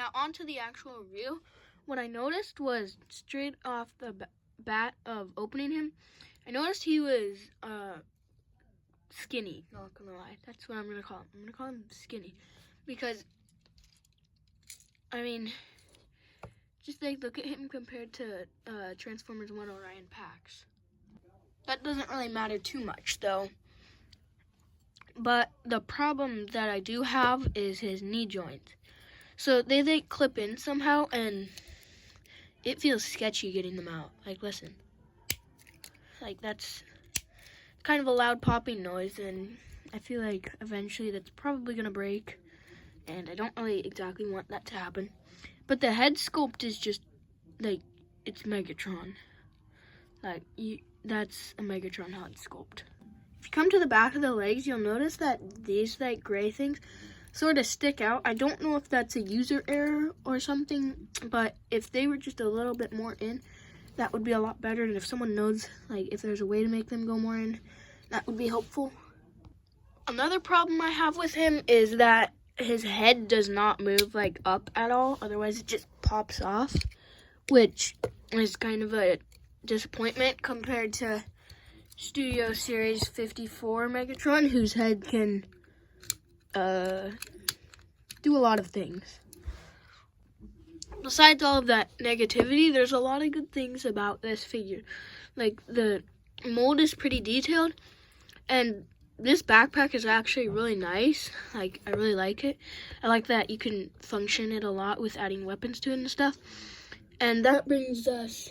Now on to the actual review. What I noticed was straight off the bat of opening him, I noticed he was skinny, not gonna lie. That's what I'm gonna call him. I'm gonna call him skinny. Because, I mean, just like look at him compared to Transformers 1 Orion Pax. That doesn't really matter too much though. But the problem that I do have is his knee joints. So they clip in somehow, and it feels sketchy getting them out. Like, listen. Like, that's kind of a loud popping noise, and I feel like eventually that's probably going to break, and I don't really exactly want that to happen. But the head sculpt is just, like, it's Megatron. Like, that's a Megatron head sculpt. If you come to the back of the legs, you'll notice that these, like, gray things sort of stick out. I don't know if that's a user error or something, but if they were just a little bit more in, that would be a lot better. And if someone knows, like, if there's a way to make them go more in, that would be helpful. Another problem I have with him is that his head does not move, like, up at all. Otherwise, it just pops off, which is kind of a disappointment compared to Studio Series 54 Megatron, whose head can do a lot of things. Besides all of that negativity, there's a lot of good things about this figure. Like, the mold is pretty detailed, and this backpack is actually really nice. Like, I really like it. I like that you can function it a lot with adding weapons to it and stuff. And that brings us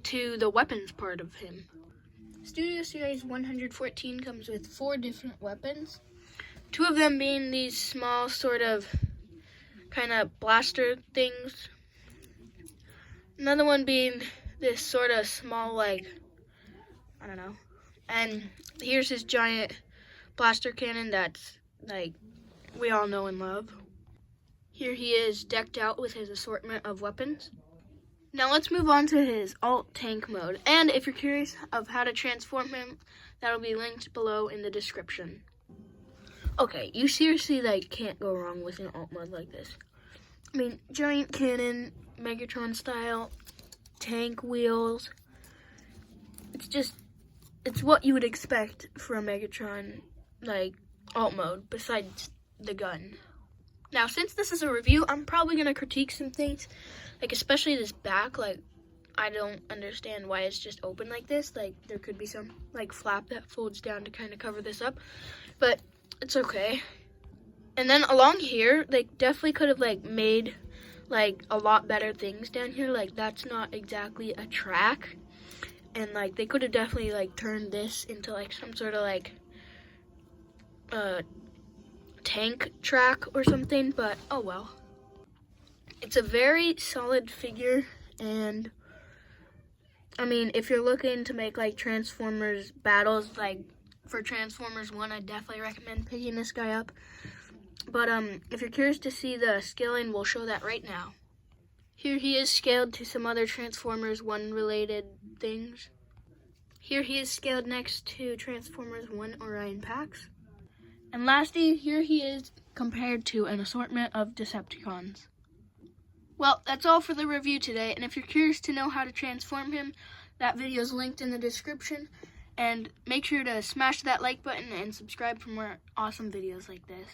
to the weapons part of him. Studio Series 114 comes with 4 different weapons. 2 of them being these small sort of kind of blaster things. Another one being this sort of small, like, I don't know. And here's his giant blaster cannon that's, like, we all know and love. Here he is decked out with his assortment of weapons. Now let's move on to his alt tank mode. And if you're curious of how to transform him, that'll be linked below in the description. Okay, you seriously, like, can't go wrong with an alt mode like this. I mean, giant cannon, Megatron style, tank wheels. It's what you would expect for a Megatron, like, alt mode, besides the gun. Now, since this is a review, I'm probably going to critique some things, like, especially this back. Like, I don't understand why it's just open like this. Like, there could be some, like, flap that folds down to kind of cover this up, but it's okay. And then along here, they definitely could have, like, made, like, a lot better things down here. Like, that's not exactly a track. And, like, they could have definitely, like, turned this into, like, some sort of, like, tank track or something. But, oh well. It's a very solid figure. And, I mean, if you're looking to make, like, Transformers battles, like, for Transformers 1, I definitely recommend picking this guy up. But if you're curious to see the scaling, we'll show that right now. Here he is scaled to some other Transformers 1 related things. Here he is scaled next to Transformers 1 Orion Pax. And lastly, here he is compared to an assortment of Decepticons. Well, that's all for the review today, and if you're curious to know how to transform him, that video is linked in the description. And make sure to smash that like button and subscribe for more awesome videos like this.